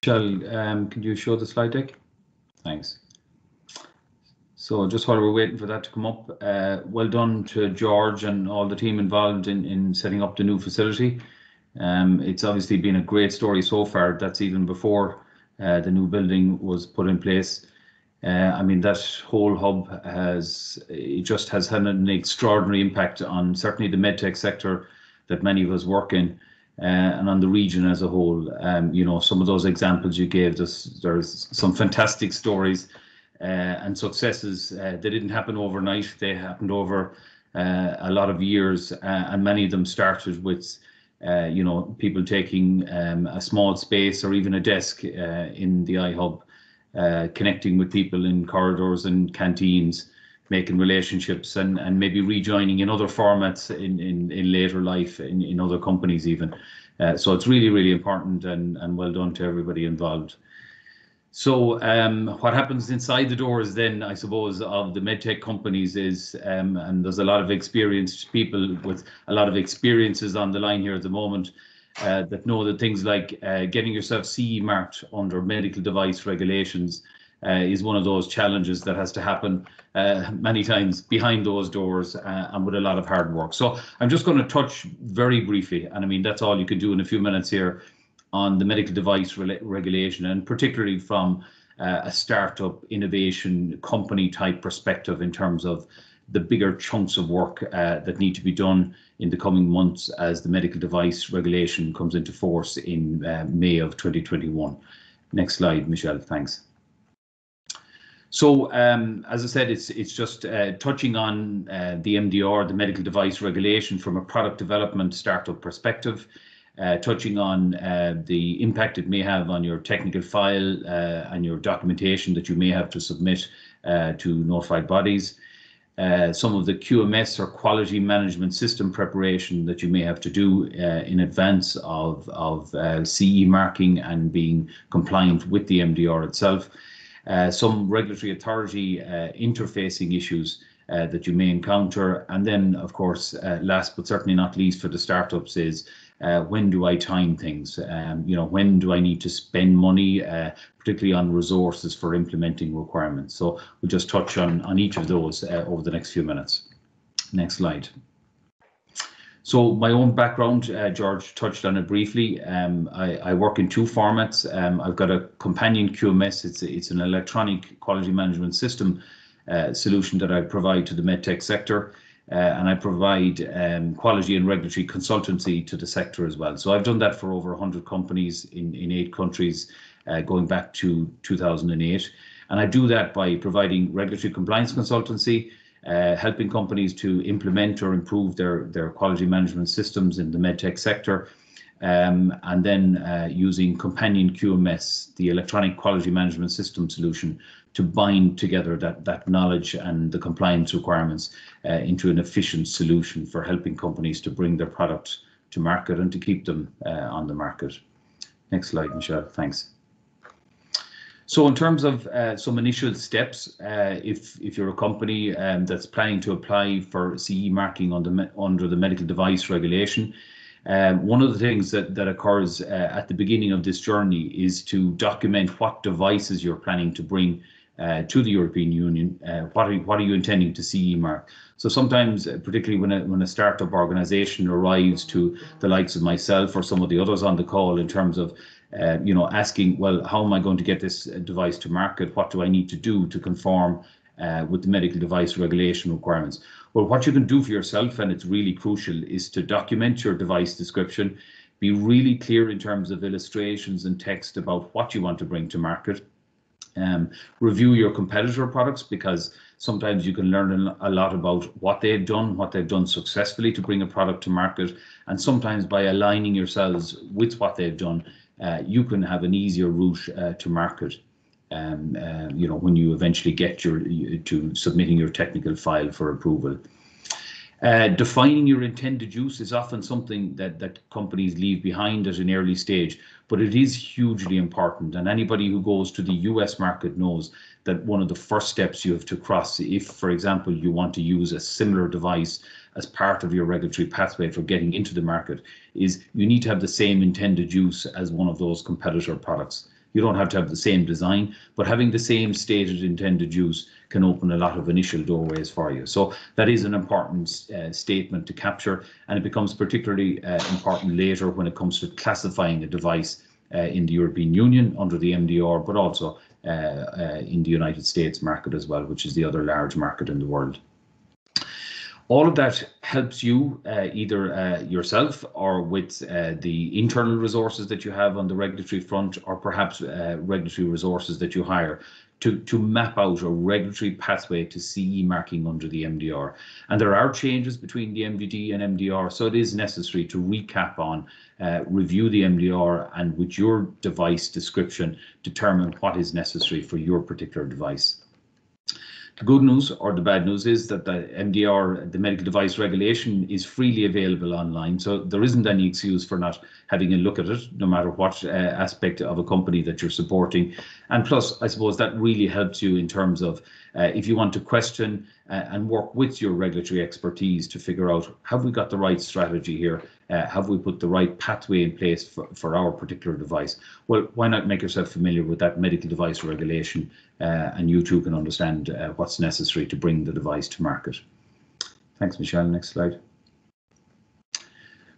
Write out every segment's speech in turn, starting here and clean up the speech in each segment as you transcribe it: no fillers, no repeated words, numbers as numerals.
Can you show the slide deck? Thanks. So just while we're waiting for that to come up, well done to George and all the team involved in setting up the new facility. It's obviously been a great story so far. That's even before the new building was put in place. I mean, that whole hub has had an extraordinary impact on certainly the medtech sector that many of us work in, and on the region as a whole. You know, some of those examples you gave, there's some fantastic stories and successes. They didn't happen overnight. They happened over a lot of years, and many of them started with you know, people taking a small space or even a desk in the iHub, connecting with people in corridors and canteens, making relationships, and maybe rejoining in other formats in later life in other companies even. So it's really, really important, and well done to everybody involved. So what happens inside the doors then, I suppose, of the medtech companies is, and there's a lot of experienced people with a lot of experiences on the line here at the moment, that know that things like getting yourself CE marked under medical device regulations is one of those challenges that has to happen many times behind those doors, and with a lot of hard work. So I'm just going to touch very briefly, and I mean, that's all you can do in a few minutes here, on the medical device regulation, and particularly from a startup innovation company type perspective in terms of the bigger chunks of work that need to be done in the coming months as the medical device regulation comes into force in May of 2021. Next slide, Michelle, thanks. So as I said, it's just touching on the MDR, the medical device regulation, from a product development startup perspective. Touching on the impact it may have on your technical file and your documentation that you may have to submit to notified bodies. Some of the QMS or quality management system preparation that you may have to do in advance of CE marking and being compliant with the MDR itself. Some regulatory authority interfacing issues that you may encounter. And then, of course, last but certainly not least for the startups is when do I time things? You know, when do I need to spend money, particularly on resources for implementing requirements? So we'll just touch on each of those over the next few minutes. Next slide. So my own background, George touched on it briefly. I work in two formats. I've got a CompanionQMS. It's an electronic quality management system solution that I provide to the medtech sector. And I provide quality and regulatory consultancy to the sector as well. So I've done that for over 100 companies in 8 countries, going back to 2008. And I do that by providing regulatory compliance consultancy, helping companies to implement or improve their quality management systems in the medtech sector, and then using CompanionQMS, the electronic quality management system solution, to bind together that knowledge and the compliance requirements into an efficient solution for helping companies to bring their products to market and to keep them on the market. Next slide, Michelle, thanks. So in terms of some initial steps, if you're a company that's planning to apply for CE marking under the medical device regulation, one of the things that occurs at the beginning of this journey is to document what devices you're planning to bring to the European Union. What are you intending to CE mark? So sometimes, particularly when a startup organization arrives to the likes of myself or some of the others on the call in terms of you know, asking, well, how am I going to get this device to market? What do I need to do to conform with the medical device regulation requirements? Well, what you can do for yourself, and it's really crucial, is to document your device description, be really clear in terms of illustrations and text about what you want to bring to market. Review your competitor products, because sometimes you can learn a lot about what they've done successfully to bring a product to market, and sometimes by aligning yourselves with what they've done, you can have an easier route to market. You know, when you eventually get to submitting your technical file for approval. Defining your intended use is often something that companies leave behind at an early stage, but it is hugely important. And anybody who goes to the US market knows that one of the first steps you have to cross, if, for example, you want to use a similar device as part of your regulatory pathway for getting into the market, is you need to have the same intended use as one of those competitor products. You don't have to have the same design, but having the same stated intended use can open a lot of initial doorways for you. So that is an important statement to capture, and it becomes particularly important later when it comes to classifying a device in the European Union under the MDR, but also in the United States market as well, which is the other large market in the world. All of that helps you either yourself or with the internal resources that you have on the regulatory front, or perhaps regulatory resources that you hire to map out a regulatory pathway to CE marking under the MDR. And there are changes between the MVD and MDR, so it is necessary to recap on, review the MDR, and with your device description, determine what is necessary for your particular device. The good news or the bad news is that the MDR, the medical device regulation, is freely available online. So there isn't any excuse for not having a look at it, no matter what aspect of a company that you're supporting. And plus, I suppose that really helps you in terms of if you want to question and work with your regulatory expertise to figure out, have we got the right strategy here? Have we put the right pathway in place for our particular device? Well, why not make yourself familiar with that medical device regulation, and you too can understand what's necessary to bring the device to market. Thanks, Michelle. Next slide.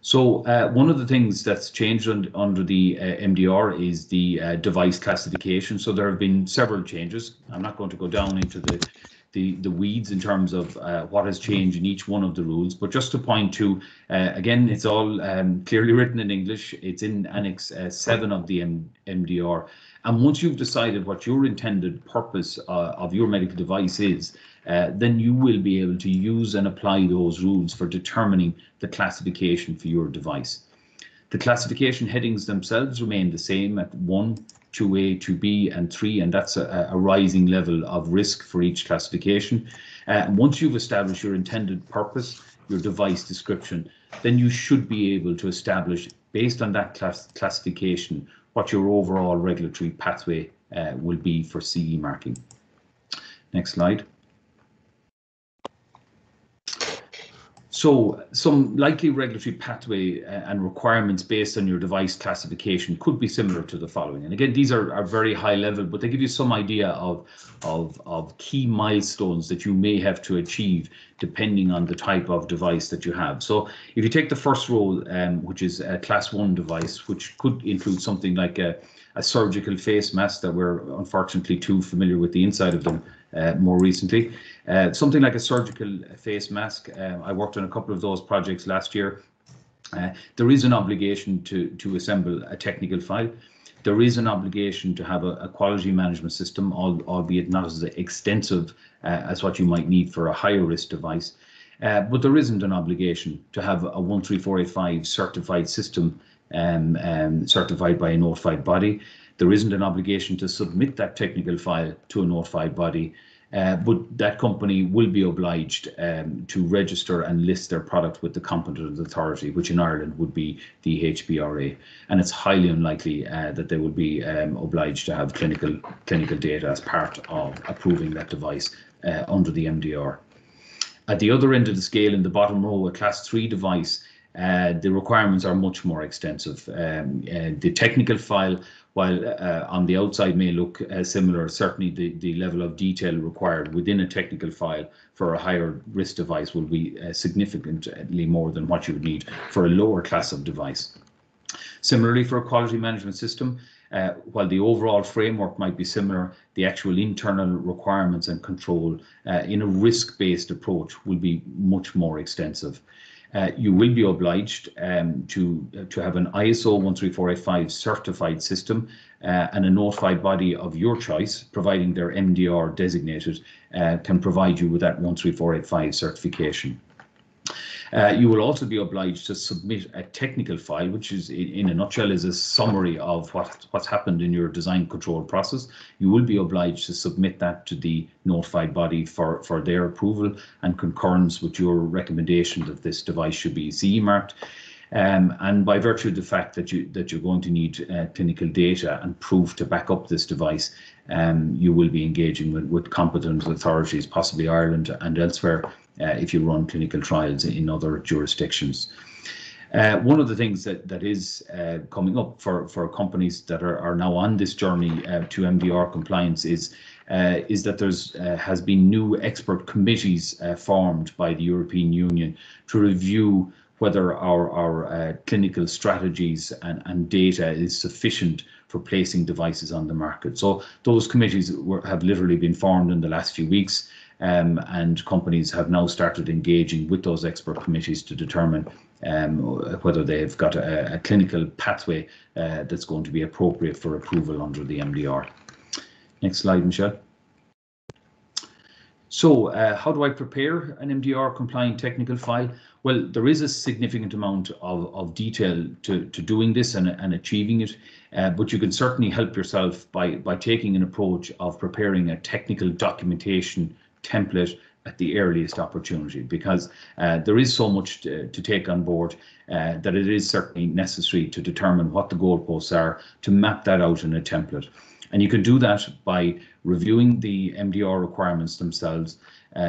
So one of the things that's changed under the MDR is the device classification. So there have been several changes. I'm not going to go down into the weeds in terms of what has changed in each one of the rules, but just to point to, again, it's all clearly written in English. It's in Annex 7 of the MDR. And once you've decided what your intended purpose of your medical device is, then you will be able to use and apply those rules for determining the classification for your device. The classification headings themselves remain the same at 1, 2A, 2B, and 3, and that's a rising level of risk for each classification. Once you've established your intended purpose, your device description, then you should be able to establish, based on that classification, what your overall regulatory pathway will be for CE marking. Next slide. So some likely regulatory pathway and requirements based on your device classification could be similar to the following. And again, these are very high level, but they give you some idea of key milestones that you may have to achieve depending on the type of device that you have. So if you take the first row, which is a class 1 device, which could include something like a surgical face mask that we're unfortunately too familiar with the inside of them more recently. Something like a surgical face mask. I worked on a couple of those projects last year. There is an obligation to assemble a technical file. There is an obligation to have a quality management system, albeit not as extensive as what you might need for a higher risk device. But there isn't an obligation to have a 13485 certified system certified by a notified body. There isn't an obligation to submit that technical file to a notified body, but that company will be obliged to register and list their product with the competent authority, which in Ireland would be the HPRA. And it's highly unlikely that they will be obliged to have clinical data as part of approving that device under the MDR. At the other end of the scale, in the bottom row, a class 3 device, the requirements are much more extensive. The technical file, while on the outside may look similar, certainly the level of detail required within a technical file for a higher risk device will be significantly more than what you would need for a lower class of device. Similarly, for a quality management system, while the overall framework might be similar, the actual internal requirements and control in a risk-based approach will be much more extensive. You will be obliged to have an ISO 13485 certified system and a notified body of your choice, providing they're MDR designated, can provide you with that 13485 certification. You will also be obliged to submit a technical file, which is in a nutshell is a summary of what's happened in your design control process. You will be obliged to submit that to the notified body for their approval and concurrence with your recommendation that this device should be CE marked. And by virtue of the fact that you're going to need clinical data and proof to back up this device, you will be engaging with competent authorities, possibly Ireland and elsewhere, if you run clinical trials in other jurisdictions. One of the things that is coming up for companies that are now on this journey to MDR compliance is that there's has been new expert committees formed by the European Union to review whether our clinical strategies and data is sufficient for placing devices on the market. So those committees have literally been formed in the last few weeks, and companies have now started engaging with those expert committees to determine whether they've got a clinical pathway that's going to be appropriate for approval under the MDR. Next slide, Michelle. So how do I prepare an MDR compliant technical file? Well, there is a significant amount of detail to doing this and achieving it, but you can certainly help yourself by taking an approach of preparing a technical documentation template at the earliest opportunity, because there is so much to take on board that it is certainly necessary to determine what the goalposts are, to map that out in a template. And you can do that by reviewing the MDR requirements themselves,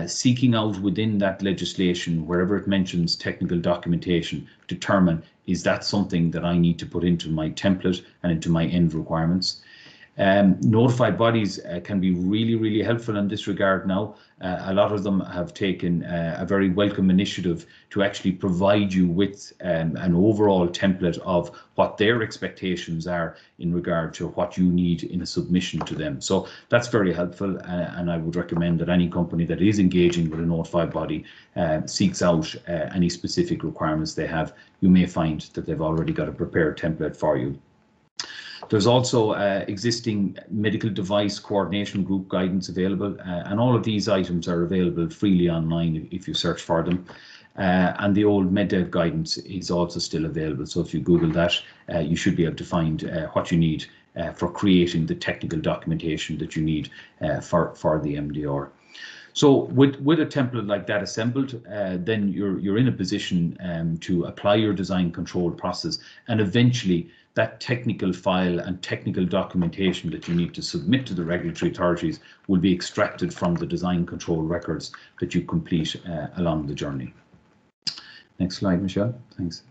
seeking out within that legislation, wherever it mentions technical documentation, determine, is that something that I need to put into my template and into my end requirements? Notified bodies can be really helpful in this regard now. A lot of them have taken a very welcome initiative to actually provide you with an overall template of what their expectations are in regard to what you need in a submission to them. So that's very helpful, and I would recommend that any company that is engaging with a notified body seeks out any specific requirements they have. You may find that they've already got a prepared template for you. There's also existing medical device coordination group guidance available, and all of these items are available freely online if you search for them. And the old MedTech guidance is also still available. So if you Google that, you should be able to find what you need for creating the technical documentation that you need for the MDR. So with a template like that assembled, then you're in a position to apply your design control process, and eventually that technical file and technical documentation that you need to submit to the regulatory authorities will be extracted from the design control records that you complete along the journey. Next slide, Michelle. Thanks.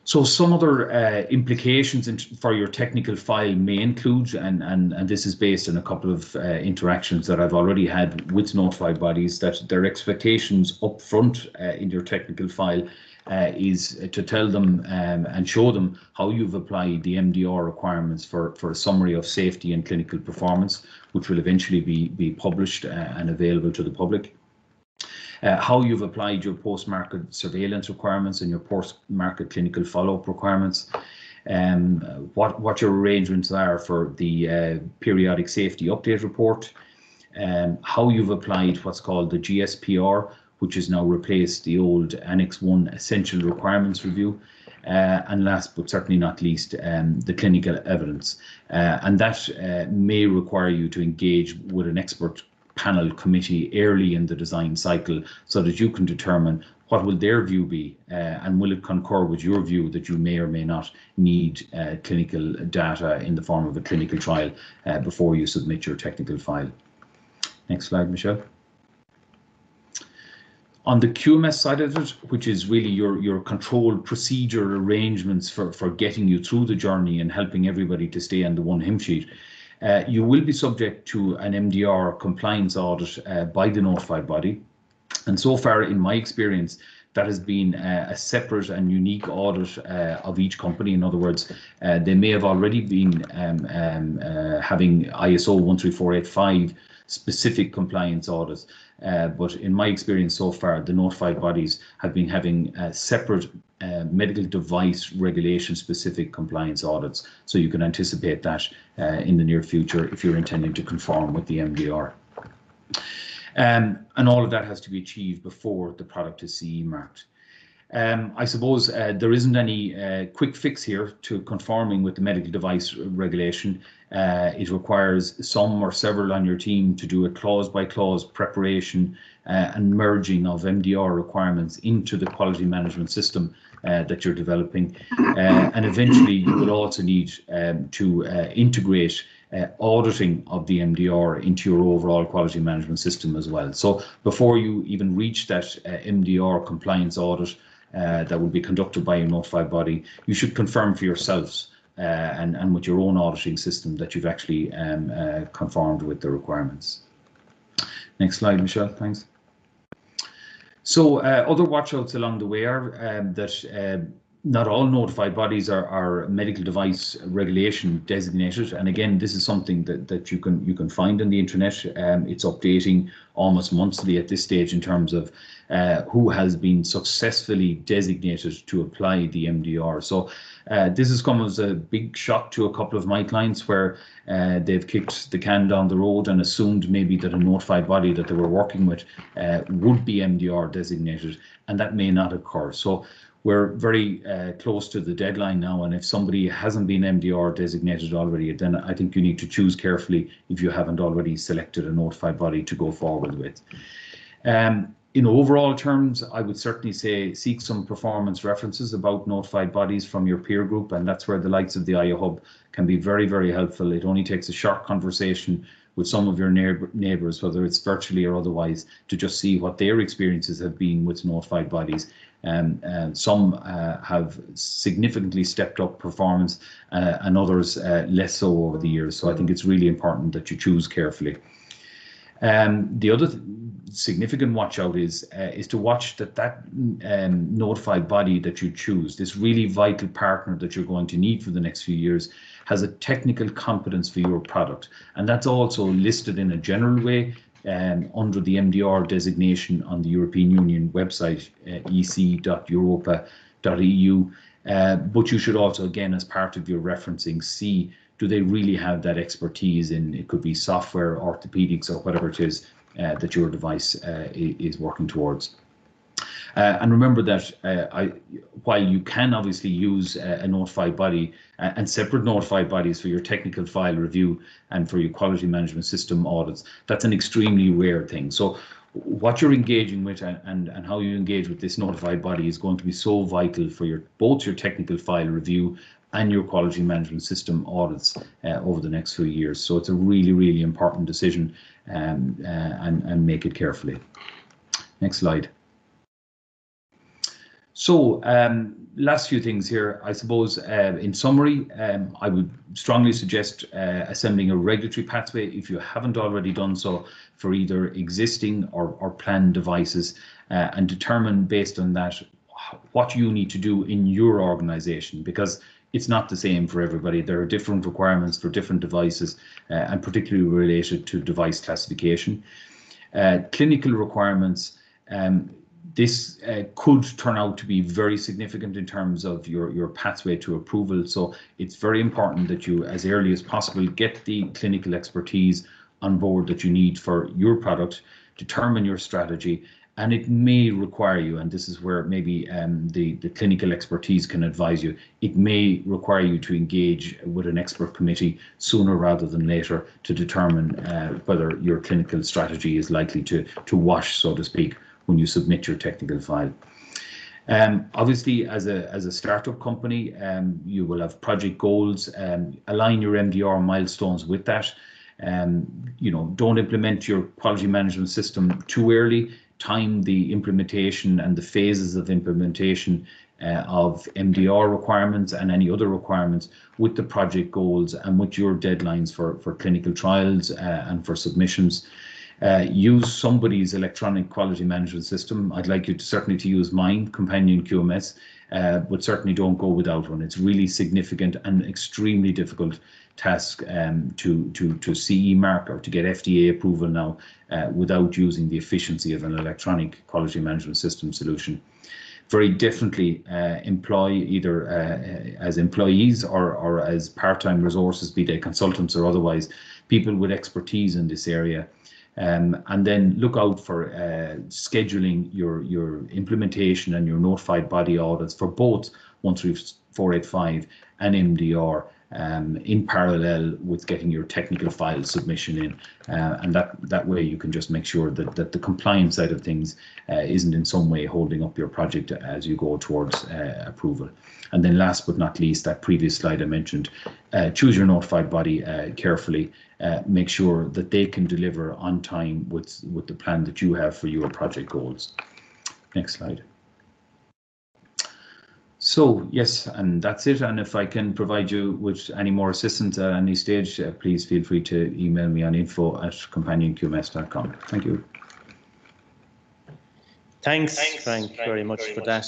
So some other implications for your technical file may include, and this is based on a couple of interactions that I've already had with notified bodies, that their expectations up front in your technical file is to tell them and show them how you've applied the MDR requirements for a summary of safety and clinical performance, which will eventually be published and available to the public. How you've applied your post-market surveillance requirements and your post-market clinical follow-up requirements, what your arrangements are for the periodic safety update report, how you've applied what's called the GSPR, which has now replaced the old Annex 1 Essential Requirements Review, and last but certainly not least, the clinical evidence. And that may require you to engage with an expert panel committee early in the design cycle so that you can determine what will their view be, and will it concur with your view that you may or may not need clinical data in the form of a clinical trial before you submit your technical file. Next slide, Michelle. On the QMS side of it, which is really your control procedure arrangements for getting you through the journey and helping everybody to stay on the one hymn sheet, you will be subject to an MDR compliance audit by the notified body. And so far, in my experience, that has been a separate and unique audit of each company. In other words, they may have already been having ISO 13485 specific compliance audits, but in my experience so far, the notified bodies have been having separate medical device regulation specific compliance audits. So you can anticipate that in the near future if you're intending to conform with the MDR. And all of that has to be achieved before the product is CE marked. I suppose there isn't any quick fix here to conforming with the medical device regulation. It requires some or several on your team to do a clause by clause preparation and merging of MDR requirements into the quality management system that you're developing. And eventually you will also need to integrate auditing of the MDR into your overall quality management system as well. So before you even reach that MDR compliance audit, that will be conducted by your notified body, you should confirm for yourselves and with your own auditing system that you've actually conformed with the requirements. Next slide, Michelle, thanks. So other watchouts along the way are that not all notified bodies are medical device regulation designated, and again, this is something that you can find on the internet. It's updating almost monthly at this stage in terms of who has been successfully designated to apply the MDR. So this has come as a big shock to a couple of my clients, where they've kicked the can down the road and assumed maybe that a notified body that they were working with would be MDR designated, and that may not occur. So we're very close to the deadline now, and if somebody hasn't been MDR designated already, then I think you need to choose carefully if you haven't already selected a notified body to go forward with. In overall terms, I would certainly say seek some performance references about notified bodies from your peer group, and that's where the likes of the iHub can be very, very helpful. It only takes a short conversation with some of your neighbours, whether it's virtually or otherwise, to just see what their experiences have been with notified bodies. Some have significantly stepped up performance and others less so over the years. So I think it's really important that you choose carefully. The other significant watch out is to watch that notified body that you choose, this really vital partner that you're going to need for the next few years, has a technical competence for your product. And that's also listed in a general way under the MDR designation on the European Union website, ec.europa.eu. But you should also, again, as part of your referencing, see, do they really have that expertise in, it could be software, orthopedics, or whatever it is that your device is working towards. And remember that while you can obviously use a notified body and separate notified bodies for your technical file review and for your quality management system audits, that's an extremely rare thing. So what you're engaging with and how you engage with this notified body is going to be so vital for both your technical file review and your quality management system audits over the next few years. So it's a really, really important decision, and make it carefully. Next slide. So last few things here, I suppose, in summary, I would strongly suggest assembling a regulatory pathway if you haven't already done so for either existing or planned devices, and determine based on that what you need to do in your organization, because it's not the same for everybody. There are different requirements for different devices, and particularly related to device classification. Clinical requirements, this could turn out to be very significant in terms of your pathway to approval. So it's very important that you, as early as possible, get the clinical expertise on board that you need for your product, determine your strategy, and it may require you, and this is where maybe the clinical expertise can advise you, it may require you to engage with an expert committee sooner rather than later to determine whether your clinical strategy is likely to wash, so to speak, when you submit your technical file. Obviously, as a startup company, you will have project goals. Align your MDR milestones with that. Don't implement your quality management system too early. Time the implementation and the phases of implementation of MDR requirements and any other requirements with the project goals and with your deadlines for clinical trials and for submissions. Use somebody's electronic quality management system. I'd like you to certainly use mine, CompanionQMS, but certainly don't go without one. It's really significant and extremely difficult task to CE mark or to get FDA approval now without using the efficiency of an electronic quality management system solution. Very definitely employ either as employees or as part-time resources, be they consultants or otherwise, people with expertise in this area. And then look out for scheduling your implementation and your notified body audits for both 13485 and MDR in parallel with getting your technical file submission in, and that way you can just make sure that the compliance side of things isn't in some way holding up your project as you go towards approval. And then last but not least, that previous slide I mentioned, choose your notified body carefully. Make sure that they can deliver on time with the plan that you have for your project goals. Next slide. So yes, and that's it. And if I can provide you with any more assistance at any stage, please feel free to email me on info@companionqms.com. Thank you. Thanks, Frank, very much for that.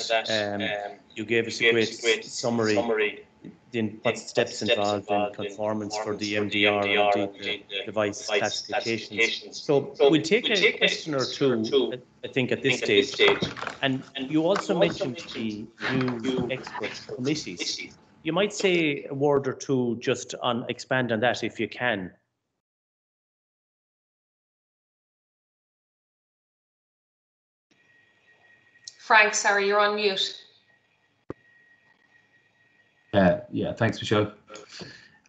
You gave us a great summary in what steps involved in conformance for the MDR and indeed the device classifications. So we'll take a question or two, I think, at this stage. And you also mentioned the new expert committees. You might say a word or two just on expand on that if you can. Frank, sorry, you're on mute. Yeah, thanks, Michelle.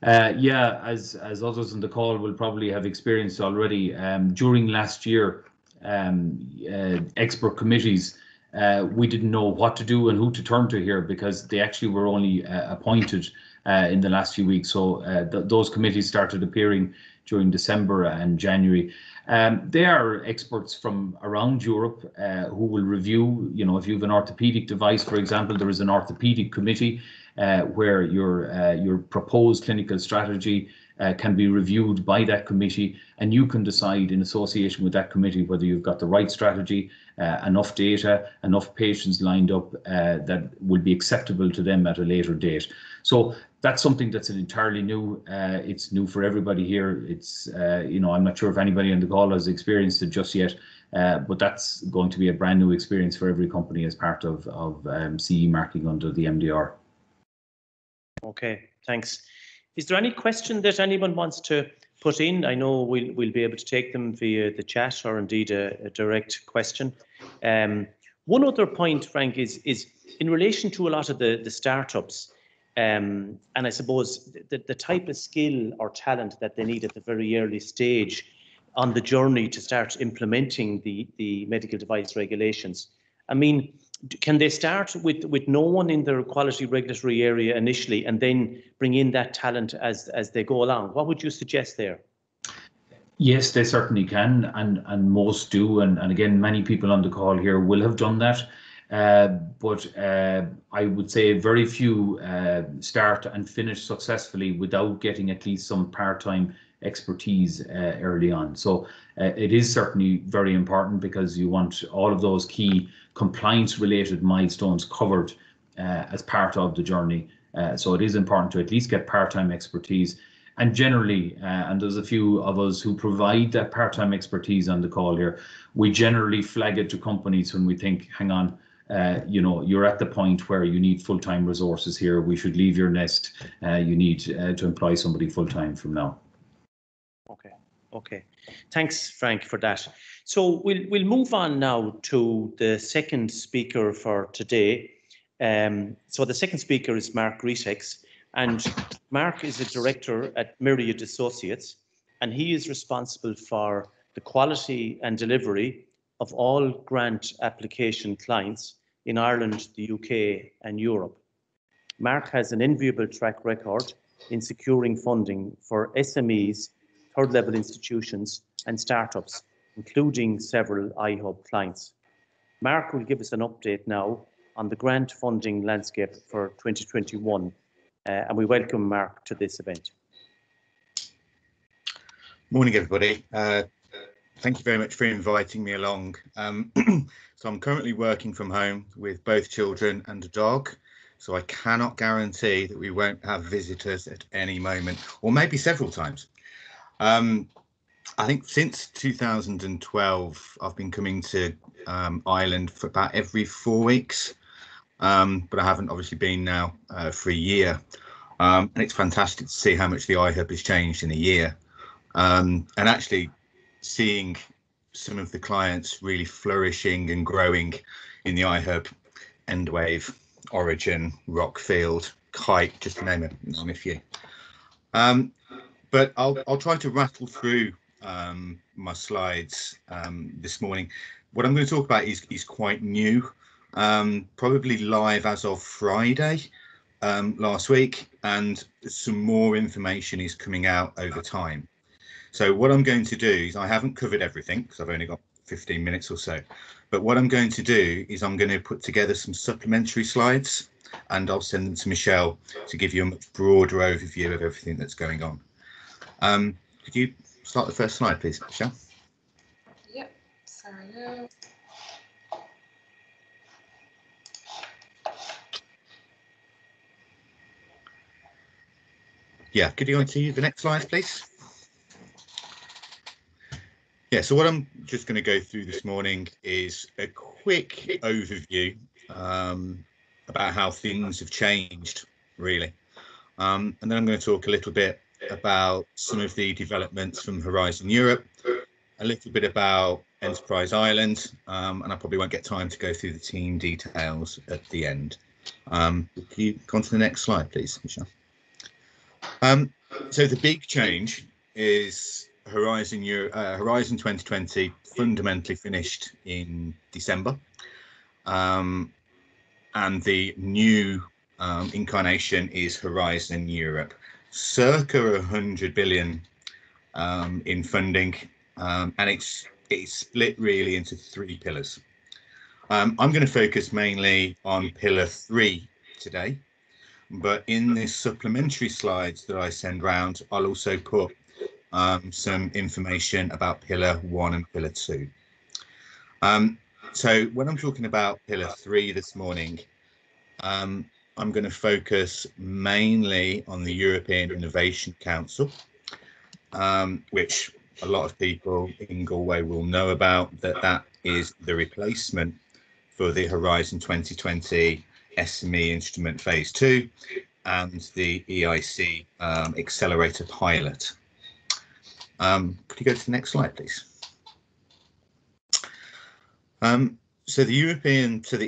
Yeah, as others on the call will probably have experienced already, during last year, expert committees, we didn't know what to do and who to turn to here because they actually were only appointed in the last few weeks. So those committees started appearing during December and January. They are experts from around Europe who will review, you know, if you have an orthopedic device, for example, there is an orthopedic committee where your proposed clinical strategy can be reviewed by that committee, and you can decide in association with that committee whether you've got the right strategy, enough data, enough patients lined up that will be acceptable to them at a later date. So that's something that's entirely new. It's new for everybody here. It's, you know, I'm not sure if anybody on the call has experienced it just yet, but that's going to be a brand new experience for every company as part of CE marking under the MDR. Okay, thanks. Is there any question that anyone wants to put in? I know we'll be able to take them via the chat or indeed a direct question. One other point, Frank, is in relation to a lot of the startups, and I suppose the type of skill or talent that they need at the very early stage on the journey to start implementing the medical device regulations. I mean, can they start with no one in their quality regulatory area initially and then bring in that talent as they go along? What would you suggest there? Yes, they certainly can, and most do. And again, many people on the call here will have done that. But I would say very few start and finish successfully without getting at least some part-time expertise early on. So it is certainly very important because you want all of those key compliance-related milestones covered as part of the journey. So it is important to at least get part-time expertise. And generally, and there's a few of us who provide that part-time expertise on the call here, we generally flag it to companies when we think, hang on, you know, you're at the point where you need full-time resources here. We should leave your nest. You need to employ somebody full-time from now. Okay. Thanks, Frank, for that. So we'll move on now to the second speaker for today. So the second speaker is Marc Greatrex, and Marc is a director at Myriad Associates, and he is responsible for the quality and delivery of all grant application clients in Ireland, the UK, and Europe. Marc has an enviable track record in securing funding for SMEs, third-level institutions, and startups, including several iHub clients. Marc will give us an update now on the grant funding landscape for 2021, and we welcome Marc to this event. Morning, everybody. Thank you very much for inviting me along. So I'm currently working from home with both children and a dog, so I cannot guarantee that we won't have visitors at any moment, or maybe several times. I think since 2012, I've been coming to Ireland for about every 4 weeks, but I haven't obviously been now for a year. And it's fantastic to see how much the iHub has changed in a year. And actually seeing some of the clients really flourishing and growing in the iHub, Endwave, Origin, Rockfield, Kite, just to name a few. But I'll try to rattle through my slides this morning. What I'm going to talk about is quite new, probably live as of Friday last week, and some more information is coming out over time. So what I'm going to do is, I haven't covered everything because I've only got 15 minutes or so, but what I'm going to do is I'm going to put together some supplementary slides and I'll send them to Michelle to give you a much broader overview of everything that's going on. Could you start the first slide, please, Michelle? Yep, sorry now. Yeah, could you go on to the next slide, please? Yeah, so what I'm just going to go through this morning is a quick overview about how things have changed, really. And then I'm going to talk a little bit about some of the developments from Horizon Europe, a little bit about Enterprise Ireland, and I probably won't get time to go through the team details at the end. Can you go on to the next slide, please, Michelle? So the big change is Horizon 2020 fundamentally finished in December, and the new incarnation is Horizon Europe, circa 100 billion in funding, and it's split really into 3 pillars. I'm going to focus mainly on pillar 3 today, but in the supplementary slides that I send round, I'll also put some information about pillar 1 and pillar 2. So when I'm talking about pillar 3 this morning, I'm going to focus mainly on the European Innovation Council, which a lot of people in Galway will know about, that is the replacement for the Horizon 2020 SME instrument phase 2 and the EIC accelerator pilot. Could you go to the next slide, please? So the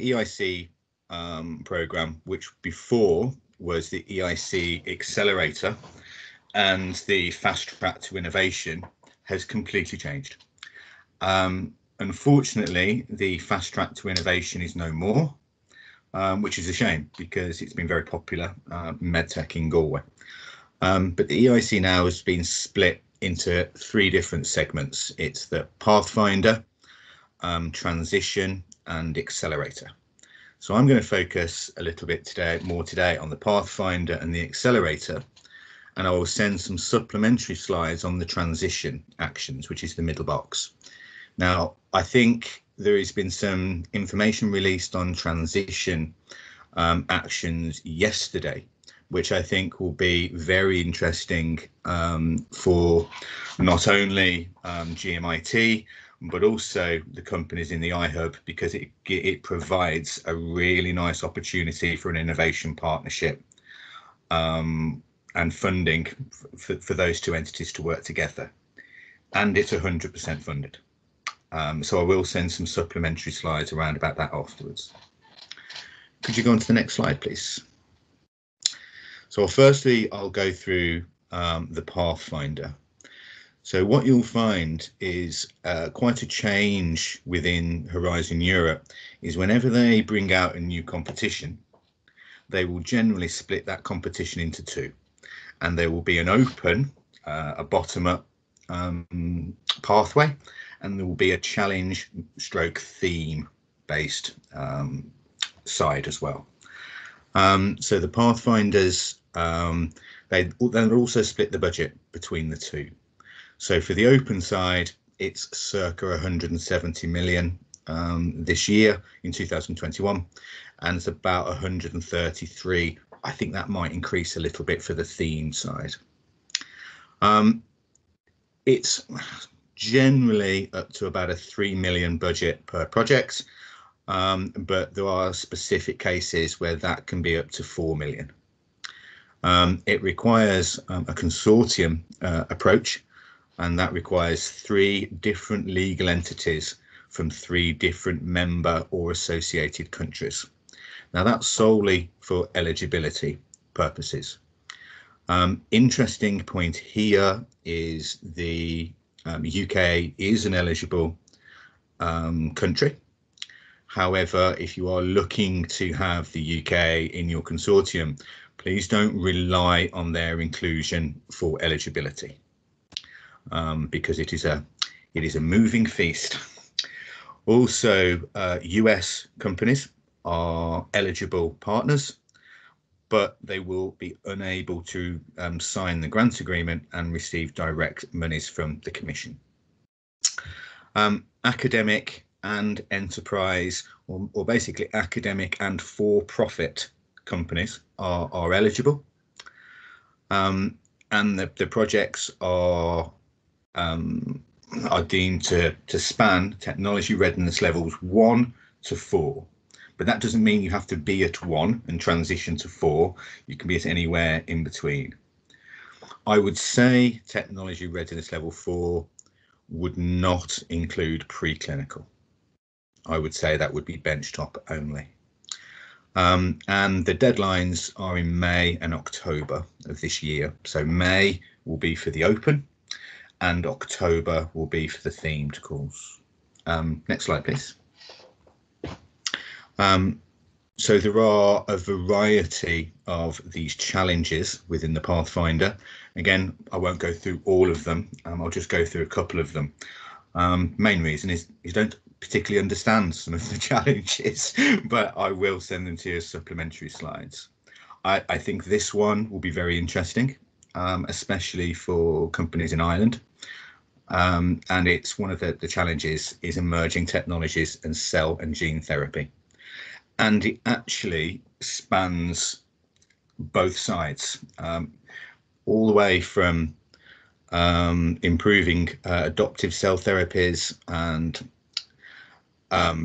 EIC program, which before was the EIC accelerator and the fast track to innovation, has completely changed. Unfortunately, the fast track to innovation is no more, which is a shame because it's been very popular in MedTech in Galway. But the EIC now has been split into 3 different segments. It's the Pathfinder, Transition, and Accelerator. So I'm going to focus a little bit more today on the Pathfinder and the Accelerator, and I will send some supplementary slides on the transition actions, which is the middle box. Now, I think there has been some information released on transition actions yesterday, which I think will be very interesting for not only GMIT, but also the companies in the iHub, because it provides a really nice opportunity for an innovation partnership and funding for those 2 entities to work together. And it's 100% funded. So I will send some supplementary slides around about that afterwards. Could you go on to the next slide, please? So firstly, I'll go through the Pathfinder. So what you'll find is quite a change within Horizon Europe is whenever they bring out a new competition, they will generally split that competition into 2. And there will be an open, a bottom-up pathway, and there will be a challenge stroke theme based side as well. So the Pathfinders, they'll also split the budget between the 2. So for the open side, it's circa 170 million this year in 2021, and it's about 133. I think that might increase a little bit for the theme side. It's generally up to about a 3 million budget per project, but there are specific cases where that can be up to 4 million. It requires a consortium approach, and that requires 3 different legal entities from 3 different member or associated countries. Now that's solely for eligibility purposes. Interesting point here is the UK is an eligible country. However, if you are looking to have the UK in your consortium, please don't rely on their inclusion for eligibility, because it is a moving feast. Also, US companies are eligible partners, but they will be unable to sign the grant agreement and receive direct monies from the Commission. Academic and enterprise, or basically academic and for-profit companies are eligible, and the projects are deemed to span technology readiness levels 1 to 4. But that doesn't mean you have to be at 1 and transition to 4. You can be at anywhere in between. I would say technology readiness level 4 would not include preclinical. I would say that would be benchtop only. And the deadlines are in May and October of this year. So May will be for the open and October will be for the themed calls. Next slide, please. So there are a variety of these challenges within the Pathfinder. Again, I won't go through all of them. I'll just go through a couple of them. Main reason is you don't particularly understand some of the challenges, but I will send them to you as supplementary slides. I think this one will be very interesting, especially for companies in Ireland. And it's one of the challenges is emerging technologies and cell and gene therapy. And it actually spans both sides, all the way from improving adoptive cell therapies and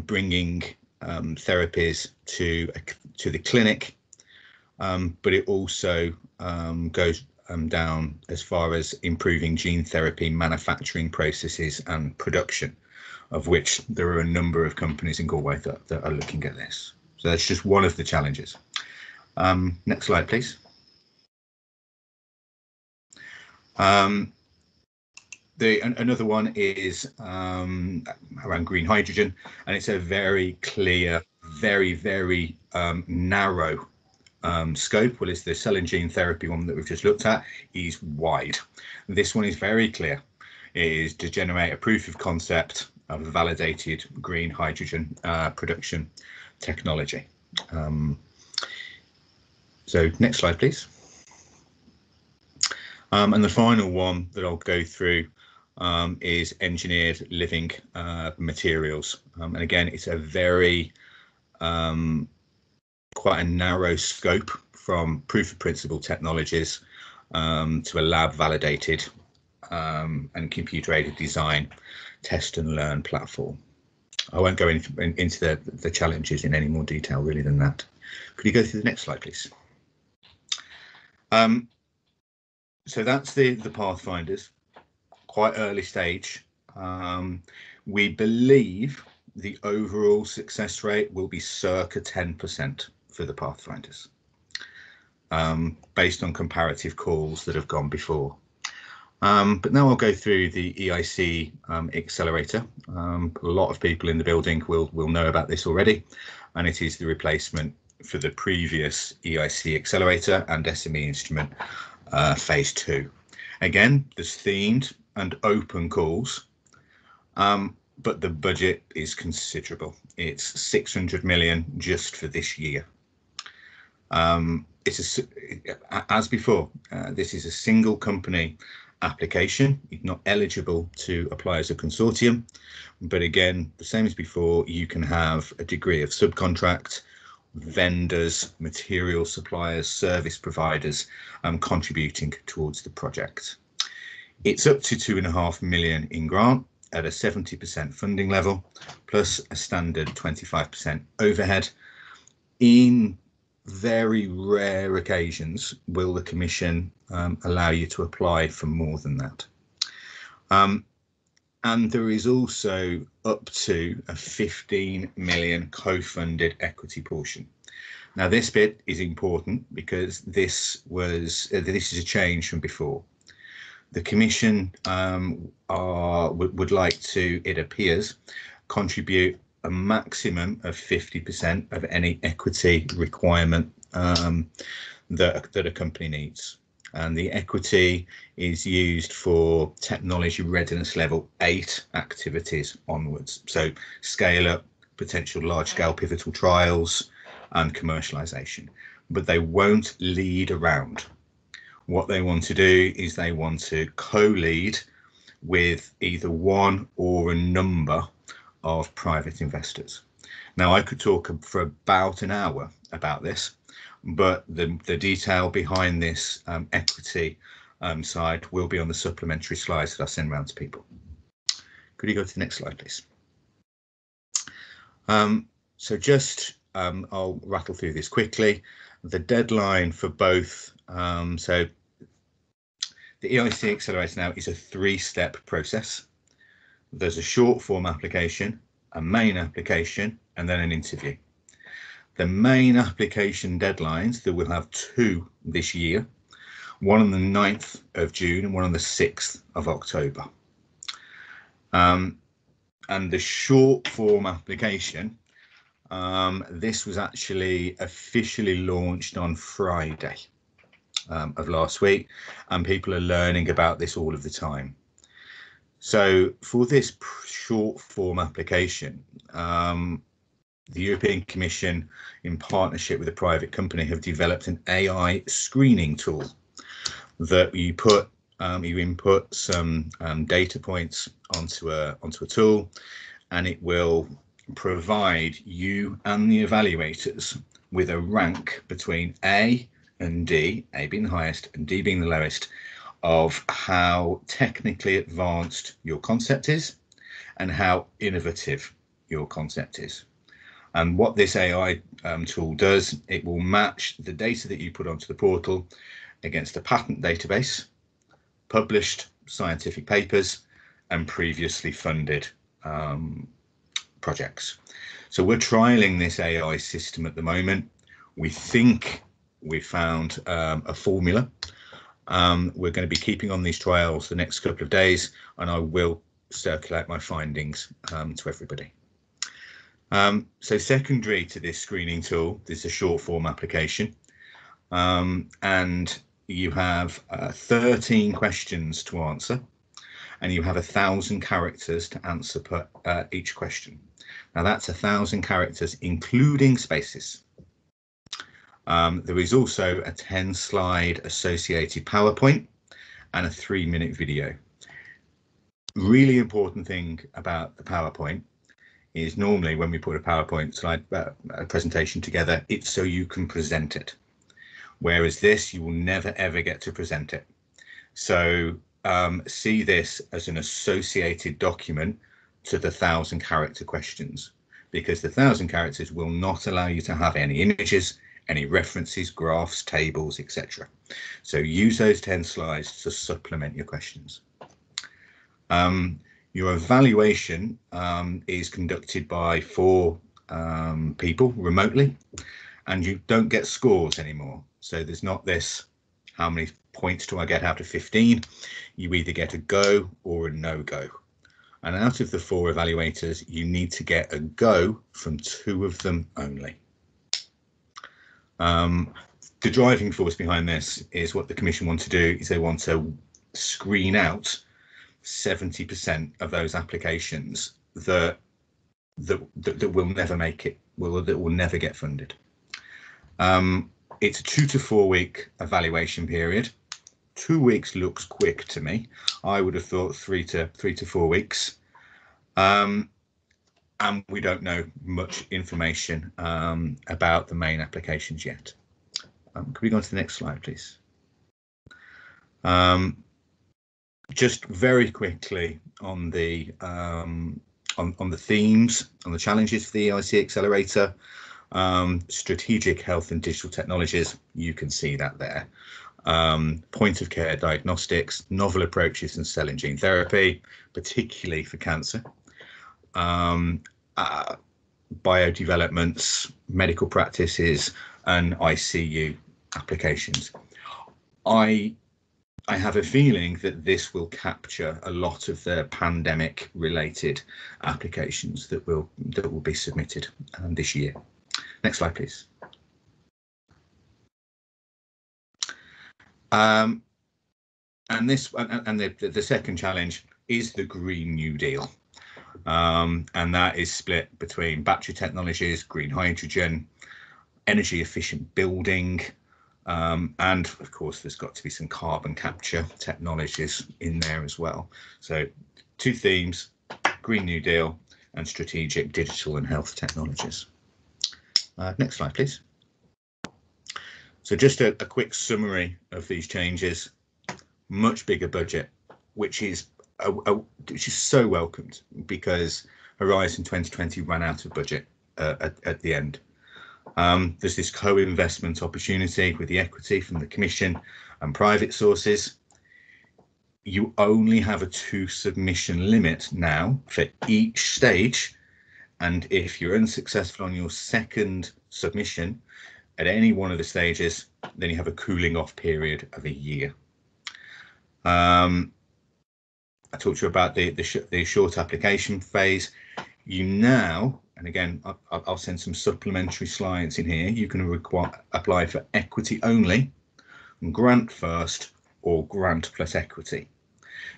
bringing therapies to the clinic, but it also goes down as far as improving gene therapy manufacturing processes and production, of which there are a number of companies in Galway that are looking at this. So that's just one of the challenges. Next slide, please. Another one is around green hydrogen, and it's a very clear, very narrow scope. Well, it's the cell and gene therapy one that we've just looked at is wide. This one is very clear. It is to generate a proof of concept of validated green hydrogen production technology. So next slide, please. And the final one that I'll go through is engineered living materials. And again, it's a very quite a narrow scope from proof of principle technologies to a lab validated and computer aided design, test and learn platform. I won't go into the challenges in any more detail really than that. Could you go through the next slide, please? So that's the Pathfinders, quite early stage. We believe the overall success rate will be circa 10% for the Pathfinders, based on comparative calls that have gone before. But now I'll go through the EIC accelerator. A lot of people in the building will know about this already, and it is the replacement for the previous EIC accelerator and SME instrument phase 2. Again, there's themed and open calls, but the budget is considerable. It's 600 million just for this year. It's as before, this is a single company application. You're not eligible to apply as a consortium, but again, the same as before, you can have a degree of subcontract, vendors, material suppliers, service providers contributing towards the project. It's up to 2.5 million in grant at a 70% funding level, plus a standard 25% overhead. In very rare occasions will the Commission allow you to apply for more than that. And there is also up to a 15 million co-funded equity portion. Now this bit is important because this is a change from before. The Commission would like to, it appears, contribute a maximum of 50% of any equity requirement that a company needs. And the equity is used for technology readiness level 8 activities onwards. So scale up, potential large scale pivotal trials, and commercialization, but they won't lead around. What they want to do is they want to co-lead with either one or a number of private investors. Now, I could talk for about an hour about this, but the detail behind this equity side will be on the supplementary slides that I send around to people. Could you go to the next slide, please? So just, I'll rattle through this quickly. The deadline for both, so the EIC Accelerator now is a 3-step process. There's a short form application, a main application, and then an interview. The main application deadlines, that we'll have 2 this year, one on the 9th of June and one on the 6th of October. And the short form application, this was actually officially launched on Friday of last week, and people are learning about this all of the time. So for this short form application, the European Commission, in partnership with a private company, have developed an AI screening tool that you input some data points onto a tool, and it will provide you and the evaluators with a rank between A and D, A being the highest and D being the lowest, of how technically advanced your concept is and how innovative your concept is. And what this AI tool does, it will match the data that you put onto the portal against a patent database, published scientific papers, and previously funded projects. So we're trialing this AI system at the moment. We think we found a formula. We're going to be keeping on these trials the next couple of days, and I will circulate my findings to everybody. So secondary to this screening tool, this is a short form application, and you have 13 questions to answer, and you have 1,000 characters to answer per each question. Now that's 1,000 characters, including spaces. There is also a 10-slide associated PowerPoint and a 3-minute video. Really important thing about the PowerPoint is normally when we put a PowerPoint slide presentation together, it's so you can present it. Whereas this, you will never ever get to present it. So see this as an associated document to the 1,000 character questions, because the 1,000 characters will not allow you to have any images, any references, graphs, tables, etc. So use those 10 slides to supplement your questions. Your evaluation is conducted by 4 people remotely, and you don't get scores anymore. So there's not this, how many points do I get out of 15? You either get a go or a no-go. And out of the 4 evaluators, you need to get a go from 2 of them only. The driving force behind this is what the Commission want to do is they want to screen out 70% of those applications that will never make it, that will never get funded. It's a 2 to 4 week evaluation period. 2 weeks looks quick to me. I would have thought 3 to 4 weeks. And we don't know much information about the main applications yet. Could we go on to the next slide, please? Just very quickly on the themes, on the challenges for the EIC Accelerator. Strategic health and digital technologies, you can see that there. Point of care diagnostics, novel approaches in cell and gene therapy, particularly for cancer. Biodevelopments, medical practices, and ICU applications. I have a feeling that this will capture a lot of the pandemic related applications that will be submitted this year. Next slide, please. And the second challenge is the Green New Deal. And that is split between battery technologies, green hydrogen, energy efficient building, and of course there's got to be some carbon capture technologies in there as well. So 2 themes: Green New Deal and strategic digital and health technologies. Next slide, please. So just a quick summary of these changes. Much bigger budget, which is so welcomed, because Horizon 2020 ran out of budget at the end. There's this co-investment opportunity with the equity from the Commission and private sources. You only have a 2 submission limit now for each stage, and if you're unsuccessful on your 2nd submission at any one of the stages, then you have a cooling off period of a year. I talked to you about the short application phase. You now, and again, I'll send some supplementary slides in here, you can apply for equity only, grant first, or grant plus equity.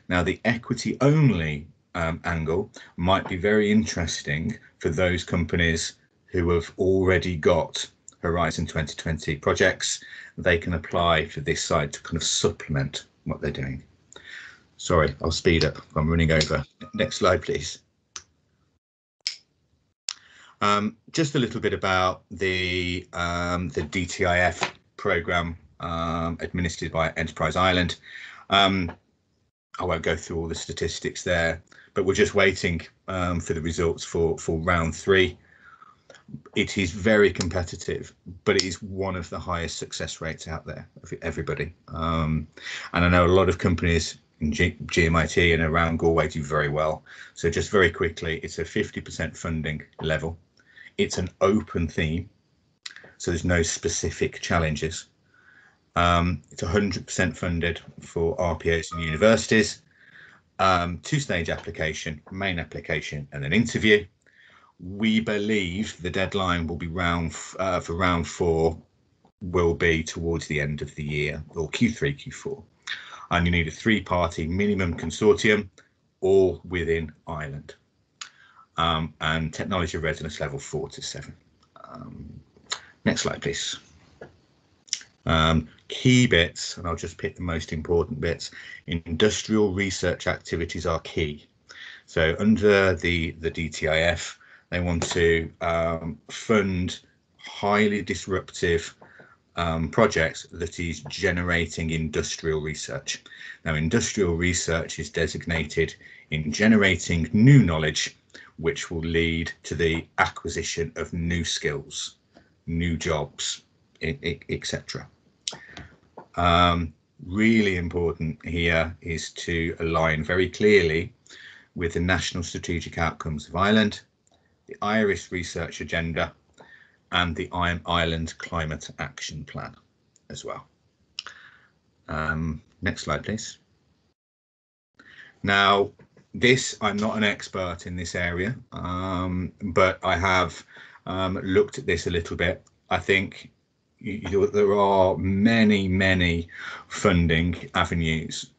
Now, the equity only angle might be very interesting for those companies who have already got Horizon 2020 projects. They can apply for this side to kind of supplement what they're doing. Sorry, I'll speed up. I'm running over. Next slide, please. Just a little bit about the DTIF program administered by Enterprise Ireland. I won't go through all the statistics there, but we're just waiting for the results for round 3. It is very competitive, but it is one of the highest success rates out there of everybody. And I know a lot of companies in GMIT and around Galway do very well. So just very quickly, it's a 50% funding level. It's an open theme, so there's no specific challenges. It's 100% funded for RPOs and universities. 2-stage application, main application, and an interview. We believe the deadline will be for round 4 will be towards the end of the year, or Q3, Q4. And you need a 3-party minimum consortium, all within Ireland. And technology readiness level 4 to 7. Next slide, please. Key bits, and I'll just pick the most important bits. Industrial research activities are key. So under the DTIF, they want to fund highly disruptive projects that is generating industrial research. Now, industrial research is designated in generating new knowledge, which will lead to the acquisition of new skills, new jobs, etc. Really important here is to align very clearly with the National Strategic Outcomes of Ireland, the IRIS Research Agenda, and the Ireland Climate Action Plan as well. Next slide, please. Now, I'm not an expert in this area, but I have looked at this a little bit. I think there are many funding avenues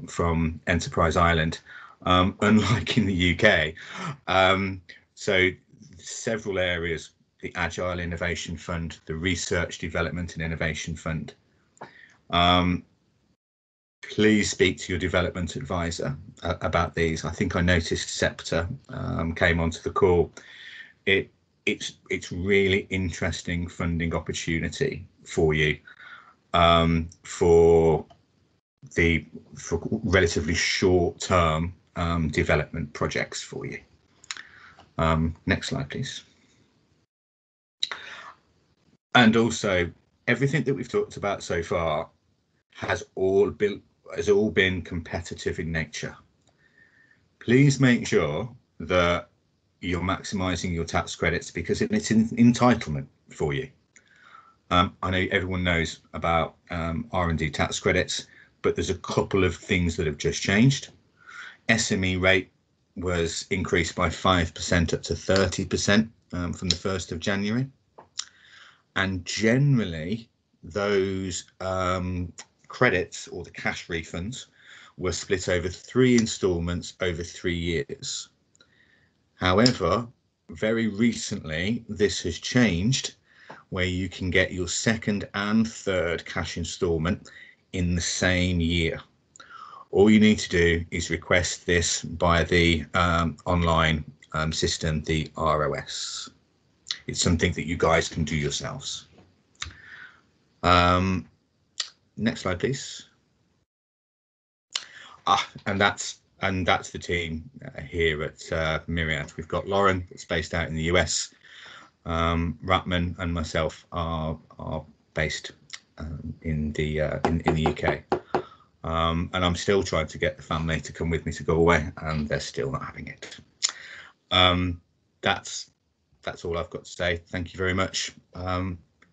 from Enterprise Ireland, unlike in the UK. So several areas: the Agile Innovation Fund, the Research Development and Innovation Fund. Please speak to your development advisor about these. I think I noticed SEPTA came onto the call. It's really interesting funding opportunity for you for relatively short-term development projects for you. Next slide, please. And also, everything that we've talked about so far has all been competitive in nature. Please make sure that you're maximising your tax credits, because it's an entitlement for you. I know everyone knows about R&D tax credits, but there's a couple of things that have just changed. SME rate was increased by 5% up to 30% from the 1st of January. And generally, those credits, or the cash refunds, were split over 3 instalments over 3 years. However, very recently, this has changed, where you can get your second and third cash instalment in the same year. All you need to do is request this by the online system, the ROS. It's something that you guys can do yourselves. Next slide, please. And that's the team here at Myriad. We've got Lauren, that's based out in the US. Ratman and myself are based in the UK. And I'm still trying to get the family to come with me to go away, and they're still not having it. That's all I've got to say. Thank you very much.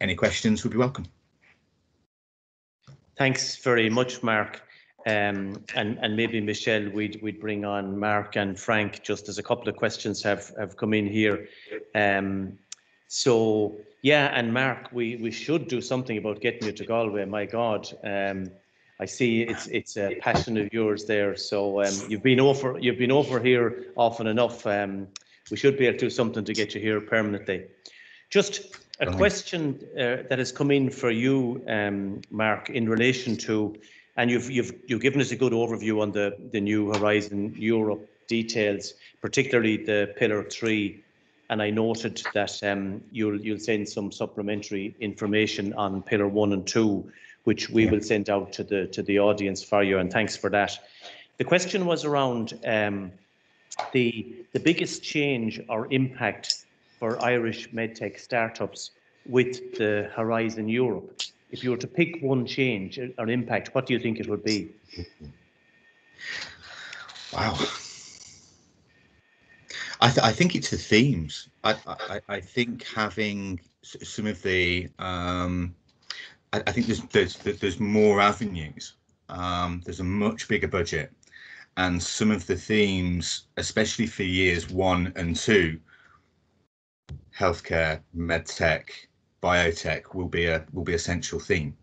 Any questions would be welcome. Thanks very much, Marc. And maybe Michelle, we'd bring on Marc and Frank, just as a couple of questions have come in here. So yeah, and Marc, we should do something about getting you to Galway. My God, I see it's a passion of yours there. So you've been over here often enough. We should be able to do something to get you here permanently. Just a question that has come in for you, Marc, in relation to, and you've given us a good overview on the new Horizon Europe details, particularly the Pillar 3. And I noted that you'll send some supplementary information on Pillar 1 and 2, which we will send out to the audience for you. And thanks for that. The question was around the biggest change or impact for Irish MedTech startups with the Horizon Europe. If you were to pick one change or impact, what do you think it would be? Wow. I think it's the themes. I think having some of the I think there's more avenues. There's a much bigger budget, and some of the themes, especially for years 1 and 2, healthcare, medtech, biotech will be a central theme.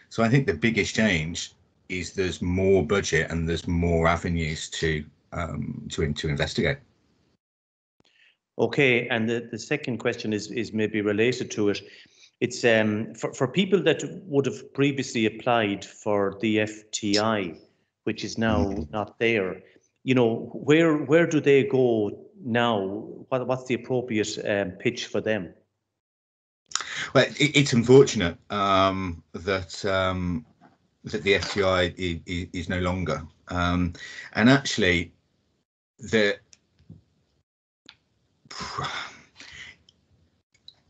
So I think the biggest change is there's more budget and there's more avenues to investigate. Okay, and the second question is maybe related to it. It's for people that would have previously applied for the FTI, which is now not there. You know, where do they go now? What's the appropriate pitch for them? Well, it's unfortunate that the FTI is no longer, and actually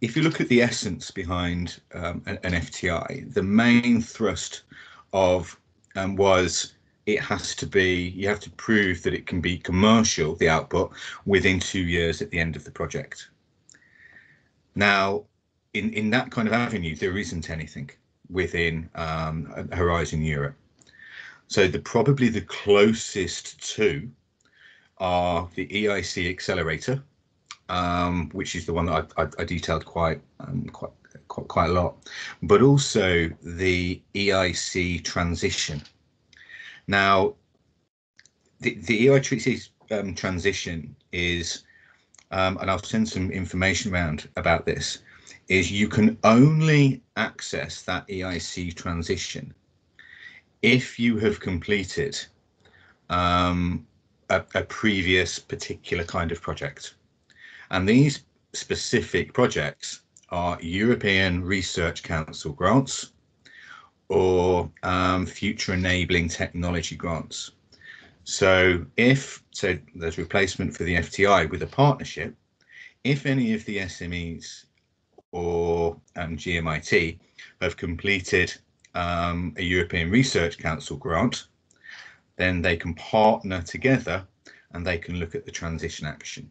if you look at the essence behind an FTI, the main thrust of was you have to prove that it can be commercial, the output, within 2 years at the end of the project. Now, in that kind of avenue, there isn't anything within Horizon Europe. So probably the closest to are the EIC Accelerator, which is the one that I detailed quite a lot, but also the EIC Transition. Now, the EIC Transition is, and I'll send some information around about this, is you can only access that EIC Transition if you have completed a previous particular kind of project. And these specific projects are European Research Council grants or future enabling technology grants. So there's replacement for the FTI with a partnership, if any of the SMEs or GMIT have completed a European Research Council grant, then they can partner together and they can look at the transition action.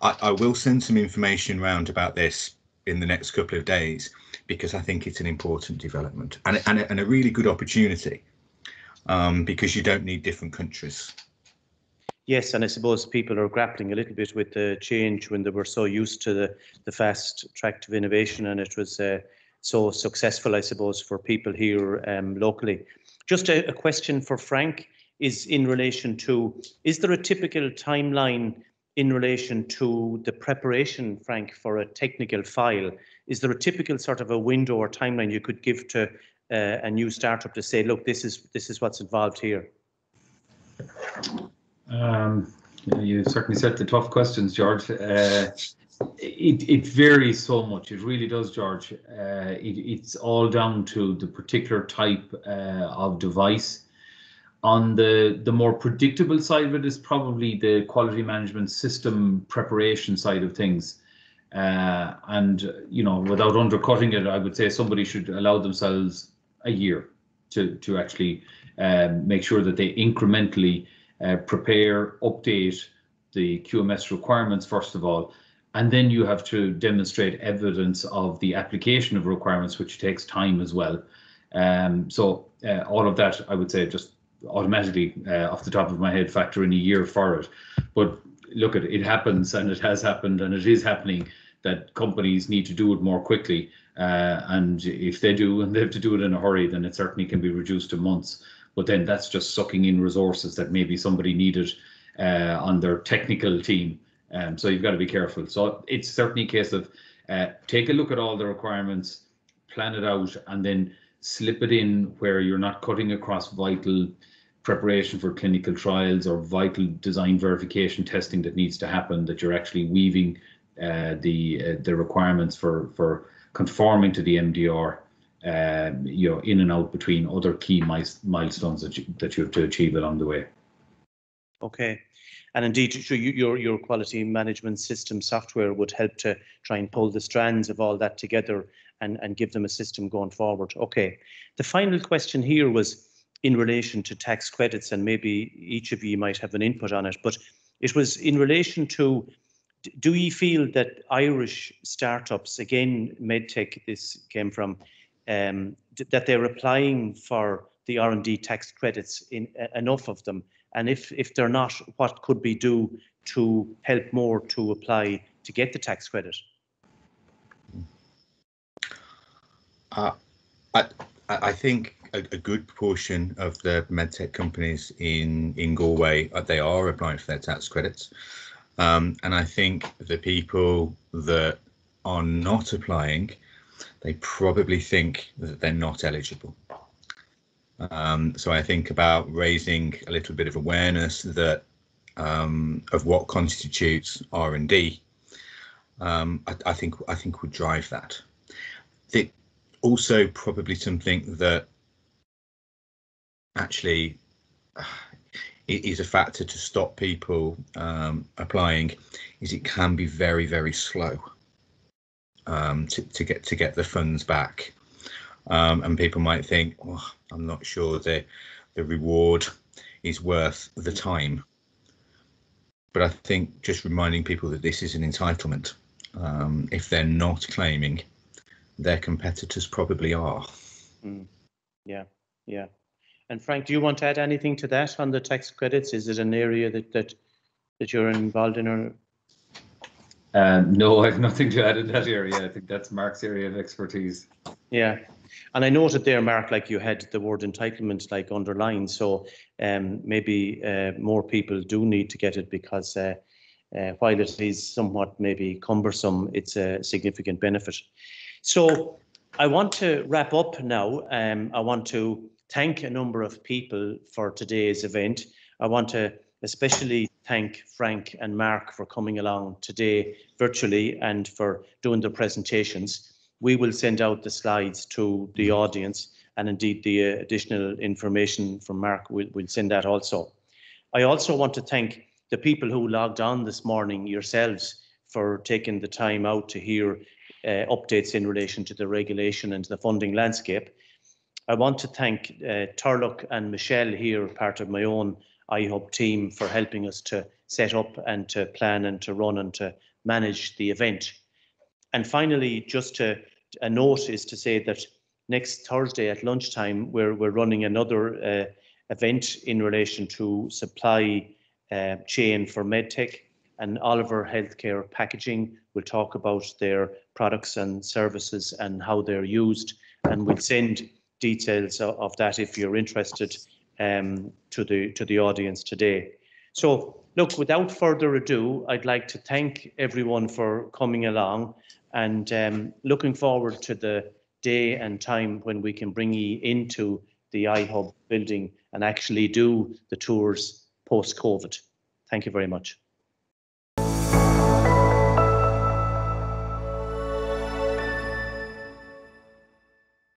I will send some information around about this in the next couple of days, because I think it's an important development and a really good opportunity, because you don't need different countries. Yes, and I suppose people are grappling a little bit with the change when they were so used to the fast track to innovation, and it was so successful, I suppose, for people here locally. Just a question for Frank is in relation to, is there a typical timeline in relation to the preparation, Frank, for a technical file? Is there a typical sort of a window or timeline you could give to a new startup to say, look, this is what's involved here? You certainly set the tough questions, George. It varies so much. It really does, George. It's all down to the particular type of device. On the more predictable side of it is probably the quality management system preparation side of things. And, you know, without undercutting it, I would say somebody should allow themselves a year to actually make sure that they incrementally prepare, update the QMS requirements, first of all, and then you have to demonstrate evidence of the application of requirements, which takes time as well. So all of that, I would say, just automatically off the top of my head factor in a year for it. But look, it happens, and it has happened, and it is happening, that companies need to do it more quickly. And if they do, and they have to do it in a hurry, then it certainly can be reduced to months. But then that's just sucking in resources that maybe somebody needed on their technical team. So you've got to be careful. So it's certainly a case of take a look at all the requirements, plan it out, and then slip it in where you're not cutting across vital preparation for clinical trials or vital design verification testing that needs to happen, that you're actually weaving the requirements for conforming to the MDR, you know, in and out between other key milestones that you have to achieve along the way. Okay. And indeed, so your quality management system software would help to try and pull the strands of all that together and give them a system going forward. Okay. The final question here was in relation to tax credits, and maybe each of you might have an input on it, but it was in relation to, do you feel that Irish startups, again, MedTech, this came from, that they're applying for the R&D tax credits, in enough of them? And if they're not, what could be do to help more to apply to get the tax credit? I think a good proportion of the MedTech companies in Galway, they are applying for their tax credits. And I think the people that are not applying, they probably think that they're not eligible. So I think about raising a little bit of awareness that of what constitutes R&D. I think would drive that. Also, probably something that actually is a factor to stop people applying is it can be very, very slow to get the funds back. And people might think, oh, I'm not sure the reward is worth the time. But I think just reminding people that this is an entitlement. If they're not claiming, their competitors probably are. Yeah. And Frank, do you want to add anything to that on the tax credits? Is it an area that you're involved in? Or? No, I have nothing to add in that area. I think that's Mark's area of expertise. Yeah. And I noted there, Mark, like you had the word entitlement like underlined. So maybe more people do need to get it, because while it is somewhat maybe cumbersome, it's a significant benefit. So I want to wrap up now. I want to thank a number of people for today's event. I want to especially thank Frank and Mark for coming along today virtually and for doing their presentations. We will send out the slides to the audience, and indeed the additional information from Mark, we'll send that also. I also want to thank the people who logged on this morning, yourselves, for taking the time out to hear updates in relation to the regulation and the funding landscape. I want to thank Turlock and Michelle here, part of my own iHub team, for helping us to set up and to plan and to run and to manage the event. And finally, just a note is to say that next Thursday at lunchtime, we're running another event in relation to supply chain for MedTech, and Oliver Healthcare Packaging will talk about their products and services and how they're used, and we'll send details of that if you're interested to the audience today. So look, without further ado, I'd like to thank everyone for coming along, and looking forward to the day and time when we can bring you into the iHub building and actually do the tours post-COVID. Thank you very much.